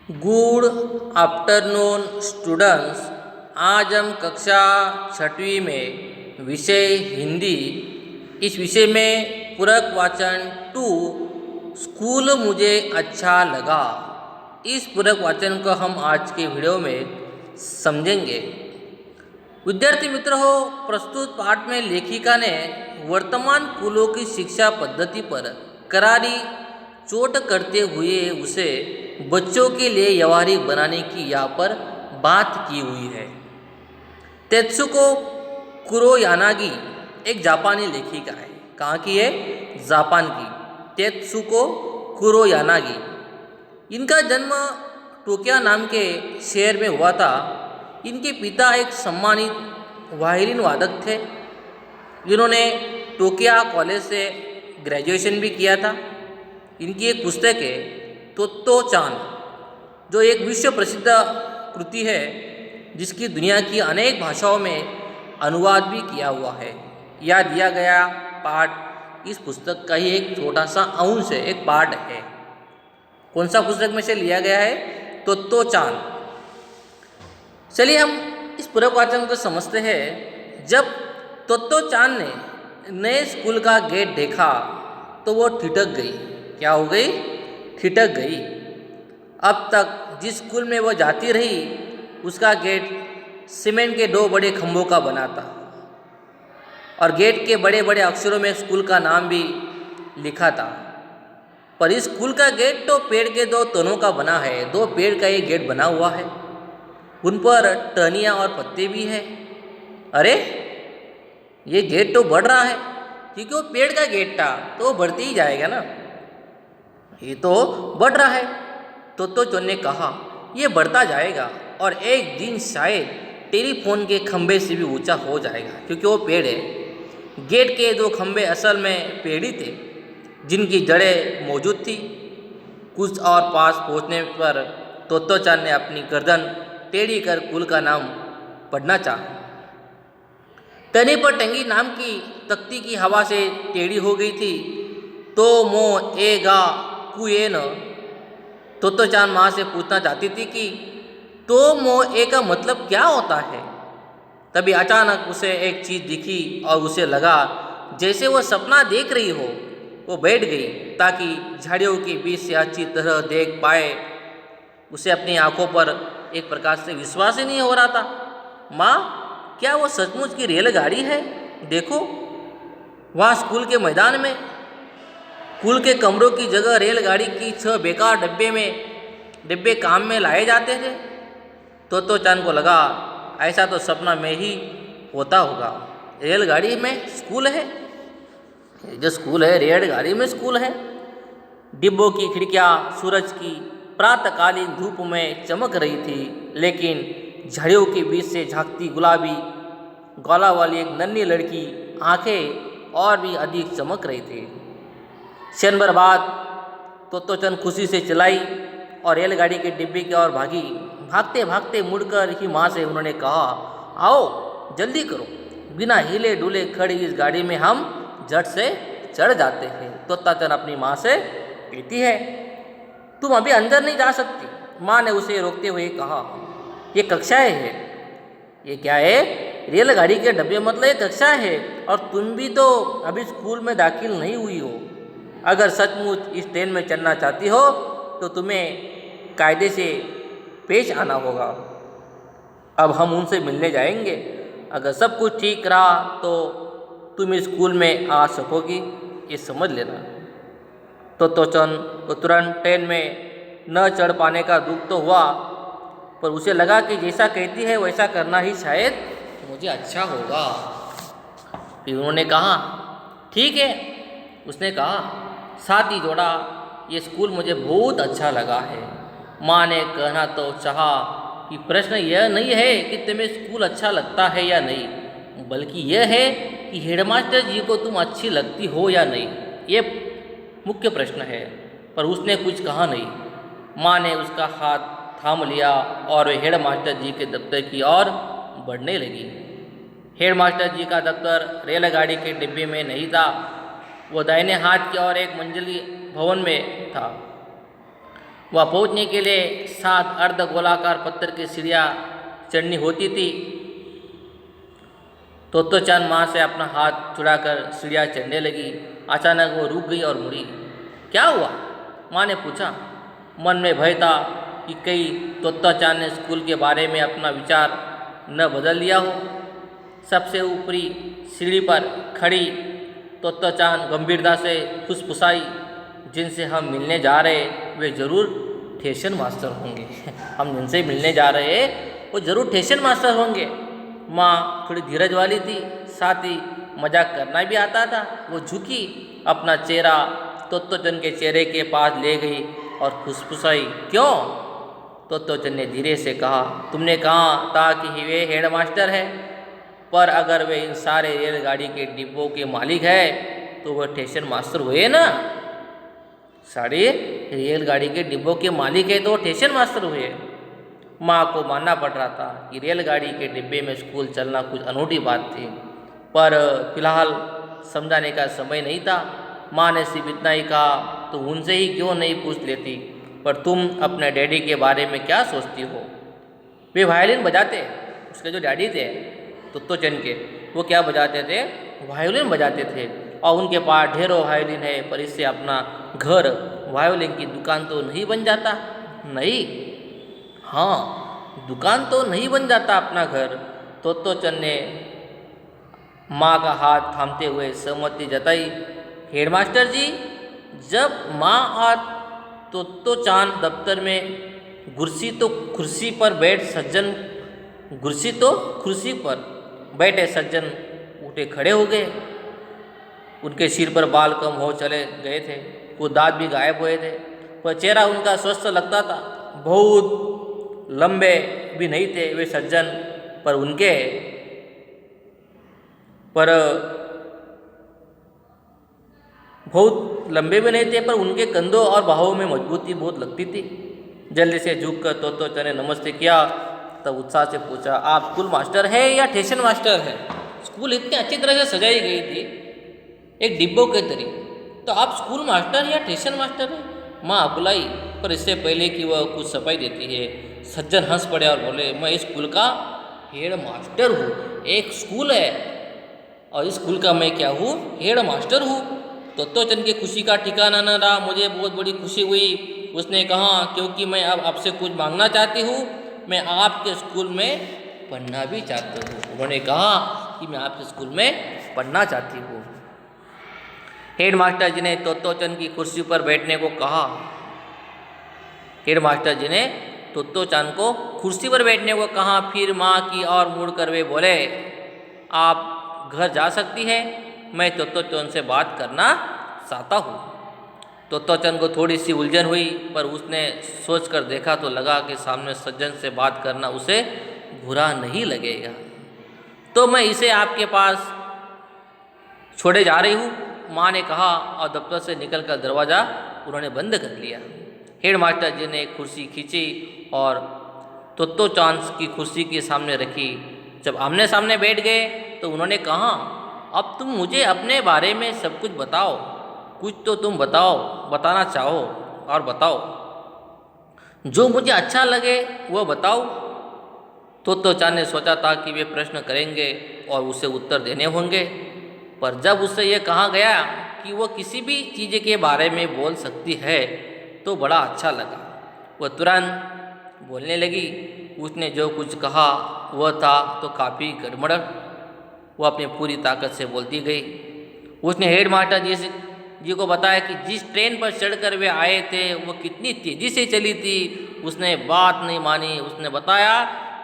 Good afternoon students. आज हम कक्षा छठवीं में विषय हिंदी, इस विषय में पूरक वाचन 2 स्कूल मुझे अच्छा लगा, इस पूरक वाचन को हम आज के वीडियो में समझेंगे। विद्यार्थी मित्र हो, प्रस्तुत पाठ में लेखिका ने वर्तमान स्कूलों की शिक्षा पद्धति पर करारी चोट करते हुए उसे बच्चों के लिए व्यवहारिक बनाने की यहाँ पर बात की हुई है। तेत्सुको कुरोयानागी एक जापानी लेखिका है। कहाँ की है? जापान की। तेत्सुको कुरोयानागी। इनका जन्म टोक्यो नाम के शहर में हुआ था। इनके पिता एक सम्मानित वायलिन वादक थे। इन्होंने टोक्यो कॉलेज से ग्रेजुएशन भी किया था। इनकी एक पुस्तक है तोत्तो चान, जो एक विश्व प्रसिद्ध कृति है जिसकी दुनिया की अनेक भाषाओं में अनुवाद भी किया हुआ है। यह दिया गया पाठ इस पुस्तक का ही एक छोटा सा अंश है, एक पार्ट है। कौन सा पुस्तक में से लिया गया है? तोत्तो चान। चलिए हम इस पूरक वाचन को समझते हैं। जब तोत्तो चान ने नए स्कूल का गेट देखा तो वो ठिठक गई। क्या हो गई? ठिठक गई। अब तक जिस स्कूल में वो जाती रही उसका गेट सीमेंट के 2 बड़े खंभों का बना था और गेट के बड़े बड़े अक्षरों में स्कूल का नाम भी लिखा था। पर इस स्कूल का गेट तो पेड़ के 2 तनों का बना है। 2 पेड़ का ये गेट बना हुआ है, उन पर टहनियाँ और पत्ते भी है। अरे, ये गेट तो बढ़ रहा है, क्योंकि वो पेड़ का गेट था तो वो बढ़ते ही जाएगा ना। ये तो बढ़ रहा है। तोत्तो चान ने कहा, ये बढ़ता जाएगा और एक दिन शायद टेलीफोन के खंभे से भी ऊंचा हो जाएगा, क्योंकि वो पेड़ है। गेट के 2 खंभे असल में पेड़ ही थे जिनकी जड़ें मौजूद थी। कुछ और पास पहुंचने पर तोत्तो चान ने अपनी गर्दन टेढ़ी कर स्कूल का नाम पढ़ना चाहा। तने पर टंगी नाम की तख्ती की हवा से टेढ़ी हो गई थी। तो मो ए गा कुएन। तोत्तो चान माँ से पूछना चाहती थी कि तो मो ए का मतलब क्या होता है। तभी अचानक उसे एक चीज़ दिखी और उसे लगा जैसे वो सपना देख रही हो। वो बैठ गई ताकि झाड़ियों के बीच से अच्छी तरह देख पाए। उसे अपनी आंखों पर एक प्रकार से विश्वास ही नहीं हो रहा था। माँ, क्या वो सचमुच की रेलगाड़ी है? देखो, वहाँ स्कूल के मैदान में स्कूल के कमरों की जगह रेलगाड़ी की 6 बेकार डिब्बे काम में लाए जाते थे। तोत्तो चान को लगा ऐसा तो सपना में ही होता होगा। रेलगाड़ी में स्कूल है? जो स्कूल है, रेलगाड़ी में स्कूल है। डिब्बों की खिड़कियाँ सूरज की प्रातःकालीन धूप में चमक रही थी, लेकिन झाड़ियों के बीच से झांकती गुलाबी गला वाली एक नन्ही लड़की आंखें और भी अधिक चमक रही थी। क्षण भर बाद तोत्तो चान खुशी से चलाई और रेलगाड़ी के डिब्बे की ओर भागी। भागते भागते मुड़कर ही माँ से उन्होंने कहा, आओ जल्दी करो, बिना हिले डुले खड़ी इस गाड़ी में हम झट से चढ़ जाते हैं। तोत्तो चान अपनी माँ से कहती है, तुम अभी अंदर नहीं जा सकती। माँ ने उसे रोकते हुए कहा, ये कक्षाएं है। ये क्या है? रेलगाड़ी के डब्बे मतलब ये कक्षा है, और तुम भी तो अभी स्कूल में दाखिल नहीं हुई हो। अगर सचमुच इस ट्रेन में चढ़ना चाहती हो तो तुम्हें कायदे से पेश आना होगा। अब हम उनसे मिलने जाएंगे। अगर सब कुछ ठीक रहा तो तुम इस स्कूल में आ सकोगी, ये समझ लेना। तोत्तो चान को तुरंत ट्रेन में न चढ़ पाने का दुख तो हुआ, पर उसे लगा कि जैसा कहती है वैसा करना ही शायद मुझे अच्छा होगा। फिर उन्होंने कहा, ठीक है। उसने कहा, साथ ही जोड़ा, ये स्कूल मुझे बहुत अच्छा लगा है। माँ ने कहना तो चाहा कि प्रश्न यह नहीं है कि तुम्हें स्कूल अच्छा लगता है या नहीं, बल्कि यह है कि हेडमास्टर जी को तुम अच्छी लगती हो या नहीं। ये मुख्य प्रश्न है। पर उसने कुछ कहा नहीं। माँ ने उसका हाथ थाम लिया और वे हेडमास्टर जी के दफ्तर की ओर बढ़ने लगी। हेडमास्टर जी का दफ्तर रेलगाड़ी के डिब्बे में नहीं था, वो दाहिने हाथ की ओर एक मंजिली भवन में था। वह पहुंचने के लिए 7 अर्ध गोलाकार पत्थर की सीढ़ियाँ चढ़नी होती थी। तोत्तो चान माँ से अपना हाथ छुड़ाकर सीढ़ियाँ चढ़ने लगी। अचानक वो रुक गई और मुड़ी। क्या हुआ? माँ ने पूछा। मन में भय था कि कहीं तोत्तो चान ने स्कूल के बारे में अपना विचार न बदल लिया हो। सबसे ऊपरी सीढ़ी पर खड़ी तोत्तो चान गंभीरता से फुसफुसाई, जिनसे हम मिलने जा रहे वे जरूर ठेशन मास्टर होंगे। हम जिनसे मिलने जा रहे वो जरूर ठेशन मास्टर होंगे। माँ थोड़ी धीरज वाली थी, साथ ही मजाक करना भी आता था। वो झुकी, अपना चेहरा तोत्तो चान के चेहरे के पास ले गई और फुसफुसाई। क्यों? तोत्तो चान ने धीरे से कहा। तुमने कहा था कि वे हेड मास्टर है, पर अगर वे इन सारे रेलगाड़ी के डिब्बों के मालिक है तो वह स्टेशन मास्टर हुए ना। सारे रेलगाड़ी के डिब्बों के मालिक है तो स्टेशन मास्टर हुए। माँ को मानना पड़ रहा था कि रेलगाड़ी के डिब्बे में स्कूल चलना कुछ अनूठी बात थी, पर फिलहाल समझाने का समय नहीं था। माँ ने सिर्फ इतना ही कहा, तो उनसे ही क्यों नहीं पूछ लेती, पर तुम अपने डैडी के बारे में क्या सोचती हो? वे वायलिन बजाते। उसके जो डैडी थे तोत्तो चान के, वो क्या बजाते थे? वायोलिन बजाते थे। और उनके पास ढेरों वायोलिन है, पर इससे अपना घर वायोलिन की दुकान तो नहीं बन जाता। नहीं, हाँ, दुकान तो नहीं बन जाता अपना घर। तोत्तो चान ने माँ का हाथ थामते हुए सहमति जताई। हेडमास्टर जी, जब माँ और तोत्तो चान दफ्तर में कुर्सी पर बैठे सज्जन उठे खड़े हो गए। उनके सिर पर बाल कम हो चले गए थे, वो दांत भी गायब हुए थे, पर चेहरा उनका स्वस्थ लगता था। बहुत लंबे भी नहीं थे वे सज्जन, पर उनके कंधों और बाहों में मजबूती बहुत लगती थी। जल्दी से झुककर तोत्तो चान ने नमस्ते किया, तब उत्साह से पूछा, आप स्कूल मास्टर है या स्टेशन मास्टर है? स्कूल इतनी अच्छी तरह से सजाई गई थी एक डिब्बों के तरी, तो आप स्कूल मास्टर या स्टेशन मास्टर है? माँ बुलाई, पर इससे पहले कि वह कुछ सफाई देती है, सज्जन हंस पड़े और बोले, मैं इस स्कूल का हेड मास्टर हूँ। एक स्कूल है और इस स्कूल का मैं क्या हूँ? हेड मास्टर हूँ। तोत्तो चान की खुशी का ठिकाना न रहा। मुझे बहुत बड़ी खुशी हुई। उसने कहा, क्योंकि मैं अब आपसे कुछ मांगना चाहती हूँ, मैं आपके स्कूल में पढ़ना भी चाहती हूँ। उन्होंने कहा कि मैं आपके स्कूल में पढ़ना चाहती हूँ। हेडमास्टर जी ने तोत्तो चान की कुर्सी पर बैठने को कहा। हेडमास्टर जी ने तोत्तो चान को कुर्सी पर बैठने को कहा। फिर माँ की ओर मुड़कर वे बोले, आप घर जा सकती है, मैं तोत्तो चान से बात करना चाहता हूँ। तोत्तो चान को थोड़ी सी उलझन हुई, पर उसने सोचकर देखा तो लगा कि सामने सज्जन से बात करना उसे बुरा नहीं लगेगा। तो मैं इसे आपके पास छोड़े जा रही हूँ, माँ ने कहा, और दफ्तर से निकलकर दरवाज़ा उन्होंने बंद कर लिया। हेडमास्टर जी ने कुर्सी खींची और तोत्तो चान की कुर्सी के सामने रखी। जब आमने सामने बैठ गए तो उन्होंने कहा, अब तुम मुझे अपने बारे में सब कुछ बताओ, कुछ तो तुम बताना चाहो और बताओ, जो मुझे अच्छा लगे वो बताओ। तोत्तो चान ने सोचा था कि वे प्रश्न करेंगे और उसे उत्तर देने होंगे, पर जब उससे यह कहा गया कि वो किसी भी चीज़ के बारे में बोल सकती है तो बड़ा अच्छा लगा। वह तुरंत बोलने लगी। उसने जो कुछ कहा वह था तो काफ़ी गड़बड़। वह अपनी पूरी ताकत से बोलती गई। उसने हेडमास्टर जी को बताया कि जिस ट्रेन पर चढ़कर वे आए थे वो कितनी तेज़ी से चली थी। उसने बात नहीं मानी। उसने बताया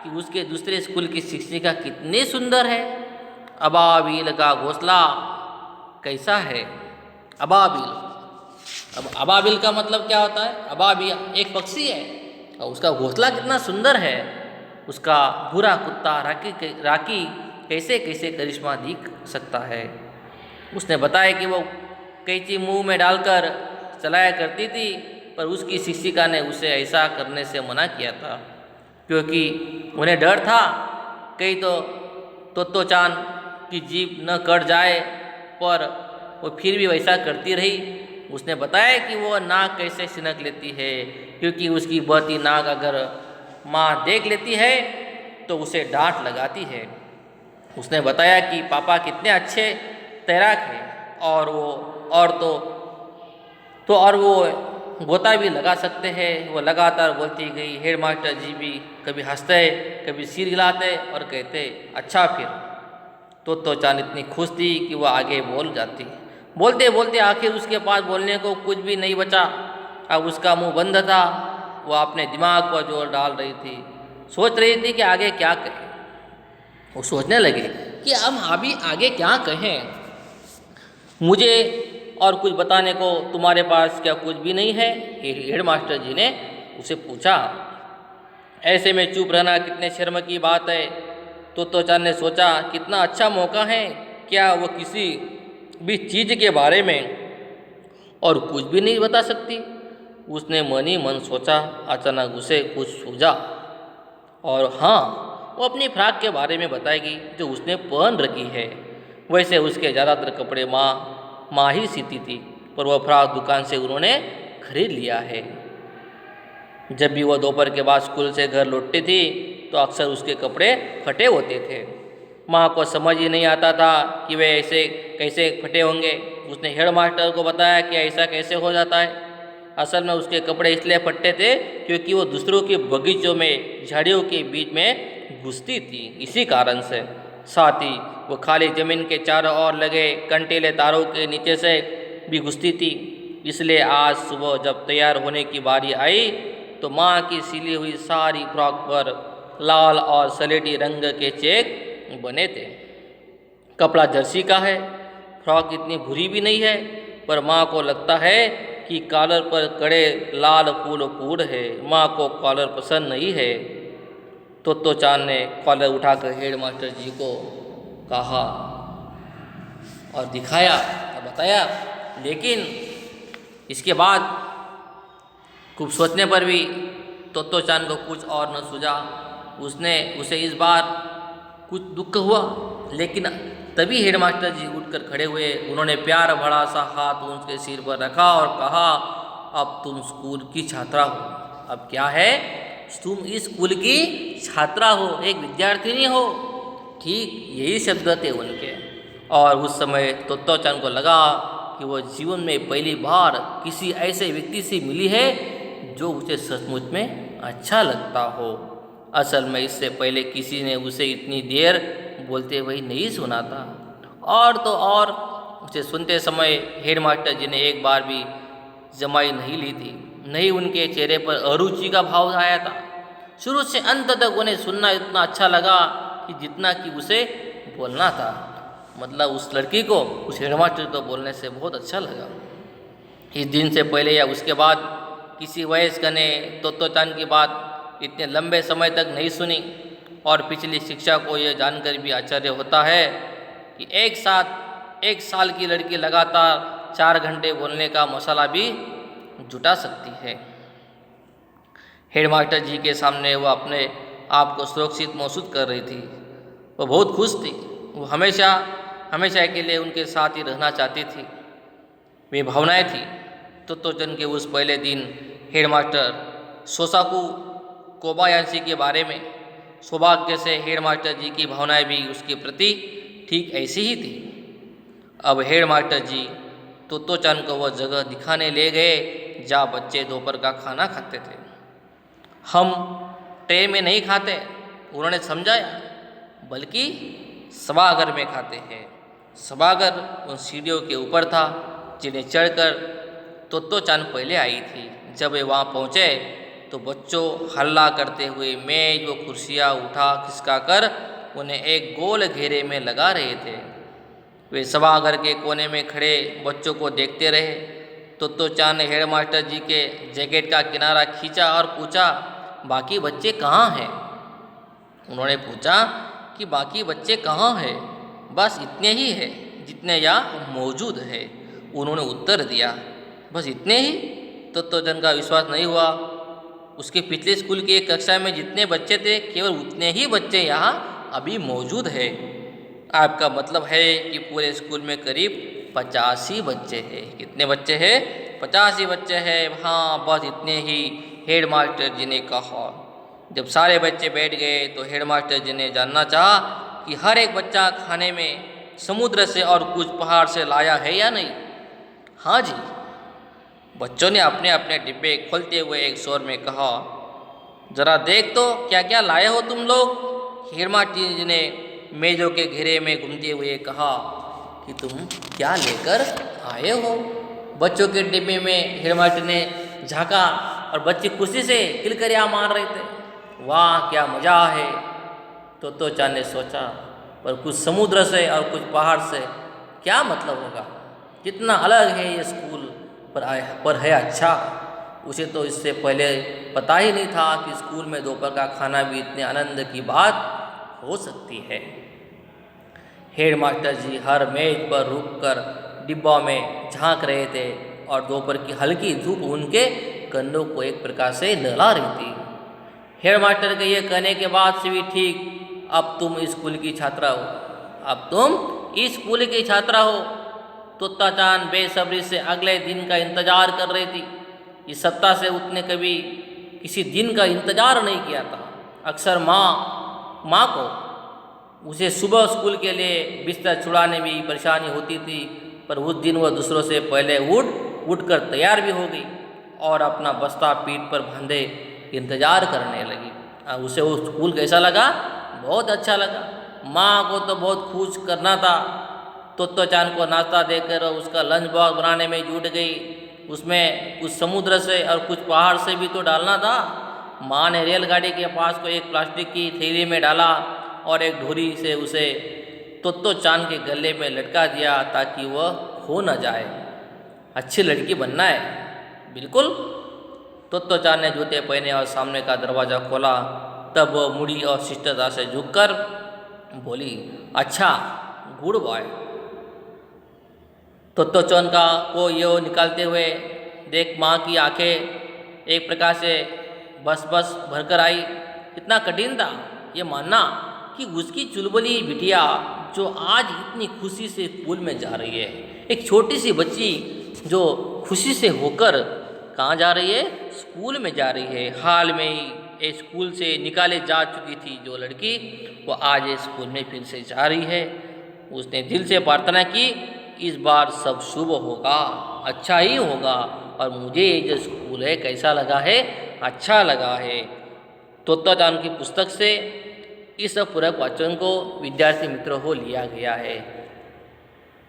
कि उसके दूसरे स्कूल की शिक्षिका कितनी सुंदर है। अबाबिल का घोंसला कैसा है? अबाबिल, अब अबाबिल का मतलब क्या होता है? अबाबिल एक पक्षी है और उसका घोंसला कितना सुंदर है। उसका बुरा कुत्ता राकी कैसे कैसे करिश्मा दिख सकता है। उसने बताया कि वो कैंची मुंह में डालकर चलाया करती थी, पर उसकी शिक्षिका ने उसे ऐसा करने से मना किया था, क्योंकि उन्हें डर था कहीं तो तोत्तो चान की जीभ न कट जाए, पर वो फिर भी वैसा करती रही। उसने बताया कि वो नाक कैसे सिनक लेती है, क्योंकि उसकी बहती नाक अगर माँ देख लेती है तो उसे डांट लगाती है। उसने बताया कि पापा कितने अच्छे तैराक हैं और वो गोता भी लगा सकते हैं। वो लगातार बोलती गई। हेडमास्टर जी भी कभी हंसते, कभी सिर हिलाते और कहते अच्छा फिर। तो चांद इतनी खुश थी कि वह आगे बोल जाती। बोलते बोलते आखिर उसके पास बोलने को कुछ भी नहीं बचा। अब उसका मुंह बंद था। वह अपने दिमाग पर जोर डाल रही थी, सोच रही थी कि आगे क्या करें। वो सोचने लगे कि हम अभी आगे क्या कहें। मुझे और कुछ बताने को तुम्हारे पास क्या कुछ भी नहीं है? हेडमास्टर जी ने उसे पूछा। ऐसे में चुप रहना कितने शर्म की बात है। तो चांद ने सोचा कितना अच्छा मौका है, क्या वो किसी भी चीज़ के बारे में और कुछ भी नहीं बता सकती। उसने मन ही मन सोचा। अचानक उसे कुछ सूझा और हाँ, वो अपनी फ्रॉक के बारे में बताएगी जो उसने पहन रखी है। वैसे उसके ज़्यादातर कपड़े माँ ही सीती थी, पर वह फ्रॉक दुकान से उन्होंने खरीद लिया है। जब भी वह दोपहर के बाद स्कूल से घर लौटती थी तो अक्सर उसके कपड़े फटे होते थे। माँ को समझ ही नहीं आता था कि वे ऐसे कैसे फटे होंगे। उसने हेडमास्टर को बताया कि ऐसा कैसे हो जाता है। असल में उसके कपड़े इसलिए फटे थे क्योंकि वो दूसरों के बगीचों में झाड़ियों के बीच में घुसती थी, इसी कारण से। साथ ही वो खाली ज़मीन के चारों ओर लगे कंटीले तारों के नीचे से भी घुसती थी। इसलिए आज सुबह जब तैयार होने की बारी आई तो माँ की सिली हुई सारी फ्रॉक पर लाल और सलेटी रंग के चेक बने थे। कपड़ा जर्सी का है। फ्रॉक इतनी बुरी भी नहीं है, पर माँ को लगता है कि कॉलर पर कड़े लाल फूल फूल है। माँ को कॉलर पसंद नहीं है। तो चांद ने कॉलर उठाकर हेडमास्टर जी को कहा और दिखाया और बताया। लेकिन इसके बाद खूब सोचने पर भी तो चांद को कुछ और न सूझा। उसे इस बार कुछ दुख हुआ। लेकिन तभी हेडमास्टर जी उठकर खड़े हुए। उन्होंने प्यार भरा सा हाथ उसके सिर पर रखा और कहा, अब तुम स्कूल की छात्रा हो। अब क्या है? तुम इस स्कूल की छात्रा हो, एक विद्यार्थिनी हो। ठीक यही शब्द थे उनके। और उस समय तो चांद को लगा कि वह जीवन में पहली बार किसी ऐसे व्यक्ति से मिली है जो उसे सचमुच में अच्छा लगता हो। असल में इससे पहले किसी ने उसे इतनी देर बोलते हुए नहीं सुना था। और तो और उसे सुनते समय हेडमास्टर जी ने एक बार भी जमाई नहीं ली थी। नहीं उनके चेहरे पर अरुचि का भाव आया था। शुरू से अंत तक उन्हें सुनना इतना अच्छा लगा कि जितना कि उसे बोलना था। मतलब उस लड़की को, उस हेडमास्टर को बोलने से बहुत अच्छा लगा। इस दिन से पहले या उसके बाद किसी वयस्क ने तो चांद की बात इतने लंबे समय तक नहीं सुनी। और पिछली शिक्षा को यह जानकर भी आश्चर्य होता है कि एक साल की लड़की लगातार 4 घंटे बोलने का मसाला भी जुटा सकती है। हेडमास्टर जी के सामने वह अपने आप को सुरक्षित महसूस कर रही थी। वह बहुत खुश थी। वो हमेशा के लिए उनके साथ ही रहना चाहती थी। वे भावनाएं थी। तो जन के उस पहले दिन हेडमास्टर सोसाकू कोबायाशी के बारे में। सौभाग्य से हेडमास्टर जी की भावनाएं भी उसके प्रति ठीक ऐसी ही थी। अब हेडमास्टर जी तो चांद को वह जगह दिखाने ले गए जहाँ बच्चे दोपहर का खाना खाते थे। हम ट्रे में नहीं खाते, उन्होंने समझाया, बल्कि सभागार में खाते हैं। सभागार उन सीढ़ियों के ऊपर था जिन्हें चढ़कर तो चांद पहले आई थी। जब वे वहाँ पहुँचे तो बच्चों हल्ला करते हुए मेज व कुर्सियाँ उठा खिसका कर उन्हें एक गोल घेरे में लगा रहे थे। वे सभागार के कोने में खड़े बच्चों को देखते रहे। तो चांद ने हेडमास्टर जी के जैकेट का किनारा खींचा और पूछा, बाकी बच्चे कहाँ हैं? उन्होंने पूछा कि बाकी बच्चे कहाँ हैं? बस इतने ही हैं जितने यहाँ मौजूद है, उन्होंने उत्तर दिया। बस इतने ही? तो जन का विश्वास नहीं हुआ। उसके पिछले स्कूल की एक कक्षा में जितने बच्चे थे केवल उतने ही बच्चे यहाँ अभी मौजूद है। आपका मतलब है कि पूरे स्कूल में करीब 50 ही बच्चे हैं। कितने बच्चे हैं? 50 ही बच्चे हैं। हाँ, बस इतने ही हेड मास्टर जी ने कहा। जब सारे बच्चे बैठ गए तो हेड मास्टर जी ने जानना चाहा कि हर एक बच्चा खाने में समुद्र से और कुछ पहाड़ से लाया है या नहीं। हाँ जी, बच्चों ने अपने अपने डिब्बे खोलते हुए एक शोर में कहा, जरा देख तो क्या क्या लाए हो तुम लोग। हेड मास्टर जी ने मेजों के घेरे में घूमते हुए कहा कि तुम क्या लेकर आए हो। बच्चों के डिब्बे में हेड मास्टर ने झांका और बच्चे खुशी से किलकरिया मार रहे थे। वाह, क्या मज़ा है, तो चांद ने सोचा। पर कुछ समुद्र से और कुछ पहाड़ से क्या मतलब होगा। कितना अलग है ये स्कूल, पर है अच्छा। उसे तो इससे पहले पता ही नहीं था कि स्कूल में दोपहर का खाना भी इतने आनंद की बात हो सकती है। हेड मास्टर जी हर मेज पर रुककर डिब्बा में झांक रहे थे और दोपहर की हल्की धूप उनके कंधों को एक प्रकार से नहला रही थी। हेड मास्टर के ये कहने के बाद से भी ठीक, अब तुम स्कूल की छात्रा हो, अब तुम इस स्कूल की छात्रा हो। तोता चांद बेसब्री से अगले दिन का इंतजार कर रही थी। इस सप्ताह से उसने कभी किसी दिन का इंतजार नहीं किया था। अक्सर माँ को उसे सुबह स्कूल के लिए बिस्तर छुड़ाने में परेशानी होती थी, पर उस दिन वह दूसरों से पहले उठकर तैयार भी हो गई और अपना बस्ता पीठ पर बांधे इंतजार करने लगी। उसे वो स्कूल कैसा लगा? बहुत अच्छा लगा। माँ को तो बहुत खुश करना था। तो चांद को नाश्ता देकर उसका लंच बॉक्स बनाने में जुट गई। उसमें कुछ समुद्र से और कुछ पहाड़ से भी तो डालना था। माँ ने रेलगाड़ी के पास को एक प्लास्टिक की थैली में डाला और एक डोरी से उसे तो चांद के गले में लटका दिया ताकि वह खो न जाए। अच्छी लड़की बनना है, बिल्कुल। तो चांद ने जूते पहने और सामने का दरवाज़ा खोला। तब वह मुड़ी और शिष्टता से झुककर बोली, अच्छा, गुड बॉय। तो चांद को ये निकालते हुए देख माँ की आंखें एक प्रकार से बस भरकर आई। कितना कठिन था ये मानना कि उसकी चुलबुली बिटिया जो आज इतनी खुशी से स्कूल में जा रही है, एक छोटी सी बच्ची जो खुशी से होकर कहाँ जा रही है? स्कूल में जा रही है। हाल में ही स्कूल से निकाले जा चुकी थी जो लड़की, वो आज स्कूल में फिर से जा रही है। उसने दिल से प्रार्थना की, इस बार सब शुभ होगा, अच्छा ही होगा। और मुझे ये जो स्कूल है कैसा लगा है? अच्छा लगा है। तोता चांद की पुस्तक से इस पूरक वाचन को विद्यार्थी मित्रों को लिया गया है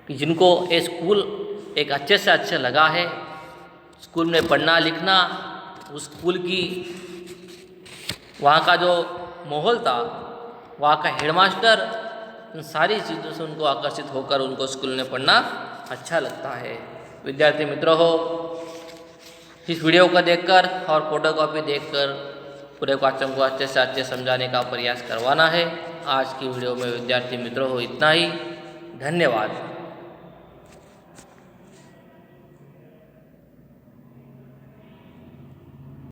कि जिनको ये स्कूल एक अच्छे से अच्छा लगा है। स्कूल में पढ़ना लिखना, उस स्कूल की वहाँ का जो माहौल था, वहाँ का हेडमास्टर, इन सारी चीज़ों से उनको आकर्षित होकर उनको स्कूल में पढ़ना अच्छा लगता है। विद्यार्थी मित्रों हो, इस वीडियो को देखकर और फोटोकॉपी देखकर पूरे वाचन को अच्छे से अच्छे समझाने का प्रयास करवाना है। आज की वीडियो में विद्यार्थी मित्रों हो इतना ही। धन्यवाद।